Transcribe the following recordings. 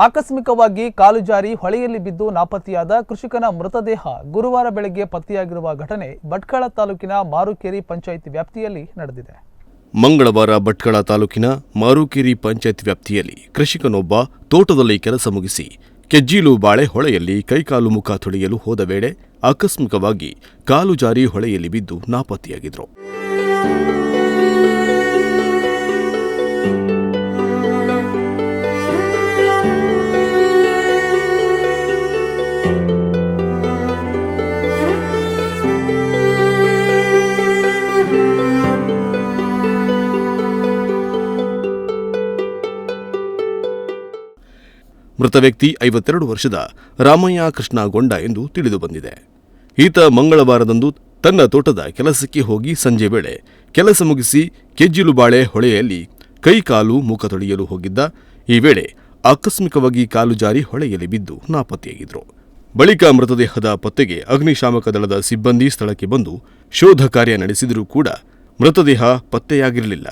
ಆಕಸ್ಮಿಕವಾಗಿ ಕಾಲು ಜಾರಿ ಹೊಳೆಯಲ್ಲಿ ಬಿದ್ದು ನಾಪತ್ತೆಯಾದ ಕೃಷಿಕನ ಮೃತದೇಹ ಗುರುವಾರ ಬೆಳಗ್ಗೆ ಪತ್ತೆಯಾಗಿರುವ ಘಟನೆ ಭಟ್ಕಳ ತಾಲೂಕಿನ ಮಾರುಕೇರಿ ಪಂಚಾಯಿತಿ ವ್ಯಾಪ್ತಿಯಲ್ಲಿ ನಡೆದಿದೆ. ಮಂಗಳವಾರ ಭಟ್ಕಳ ತಾಲೂಕಿನ ಮಾರುಕೇರಿ ಪಂಚಾಯತ್ ವ್ಯಾಪ್ತಿಯಲ್ಲಿ ಕೃಷಿಕನೊಬ್ಬ ತೋಟದಲ್ಲಿ ಕೆಲಸ ಮುಗಿಸಿ ಕೆಜ್ಜಿಲು ಬಾಳೆ ಹೊಳೆಯಲ್ಲಿ ಕೈಕಾಲು ಮುಖ ತೊಳೆಯಲು ಹೋದ ವೇಳೆ ಆಕಸ್ಮಿಕವಾಗಿ ಕಾಲು ಜಾರಿ ಹೊಳೆಯಲ್ಲಿ ಬಿದ್ದು ನಾಪತ್ತೆಯಾಗಿದ್ದರು. ಮೃತ ವ್ಯಕ್ತಿ 52 ವರ್ಷದ ರಾಮಯ್ಯ ಕೃಷ್ಣ ಗೊಂಡ ಎಂದು ತಿಳಿದುಬಂದಿದೆ. ಈತ ಮಂಗಳವಾರದಂದು ತನ್ನ ತೋಟದ ಕೆಲಸಕ್ಕೆ ಹೋಗಿ ಸಂಜೆ ವೇಳೆ ಕೆಲಸ ಮುಗಿಸಿ ಕೆಜ್ಜಿಲು ಬಾಳೆ ಹೊಳೆಯಲ್ಲಿ ಕೈಕಾಲು ಮುಖ ತೊಳೆಯಲು ಹೋಗಿದ್ದ. ಈ ವೇಳೆ ಆಕಸ್ಮಿಕವಾಗಿ ಕಾಲು ಜಾರಿ ಹೊಳೆಯಲ್ಲಿ ಬಿದ್ದು ನಾಪತ್ತೆಯಾಗಿದ್ದರು. ಬಳಿಕ ಮೃತದೇಹದ ಪತ್ತೆಗೆ ಅಗ್ನಿಶಾಮಕ ದಳದ ಸಿಬ್ಬಂದಿ ಸ್ಥಳಕ್ಕೆ ಬಂದು ಶೋಧ ಕಾರ್ಯ ನಡೆಸಿದರೂ ಕೂಡ ಮೃತದೇಹ ಪತ್ತೆಯಾಗಿರಲಿಲ್ಲ.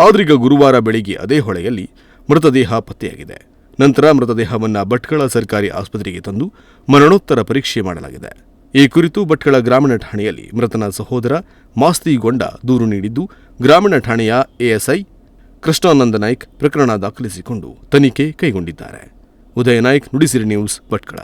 ಆದ್ರೀಗ ಗುರುವಾರ ಬೆಳಿಗ್ಗೆ ಅದೇ ಹೊಳೆಯಲ್ಲಿ ಮೃತದೇಹ ಪತ್ತೆಯಾಗಿದೆ. ನಂತರ ಮೃತದೇಹವನ್ನು ಭಟ್ಕಳ ಸರ್ಕಾರಿ ಆಸ್ಪತ್ರೆಗೆ ತಂದು ಮರಣೋತ್ತರ ಪರೀಕ್ಷೆ ಮಾಡಲಾಗಿದೆ. ಈ ಕುರಿತು ಭಟ್ಕಳ ಗ್ರಾಮೀಣ ಠಾಣೆಯಲ್ಲಿ ಮೃತನ ಸಹೋದರ ಮಾಸ್ತಿ ಗೊಂಡ ದೂರು ನೀಡಿದ್ದು, ಗ್ರಾಮೀಣ ಠಾಣೆಯ ಎಎಸ್ಐ ಕೃಷ್ಣಾನಂದ ನಾಯ್ಕ್ ಪ್ರಕರಣ ದಾಖಲಿಸಿಕೊಂಡು ತನಿಖೆ ಕೈಗೊಂಡಿದ್ದಾರೆ. ಉದಯ ನಾಯ್ಕ್, ನುಡಿಸಿರಿ ನ್ಯೂಸ್, ಭಟ್ಕಳ.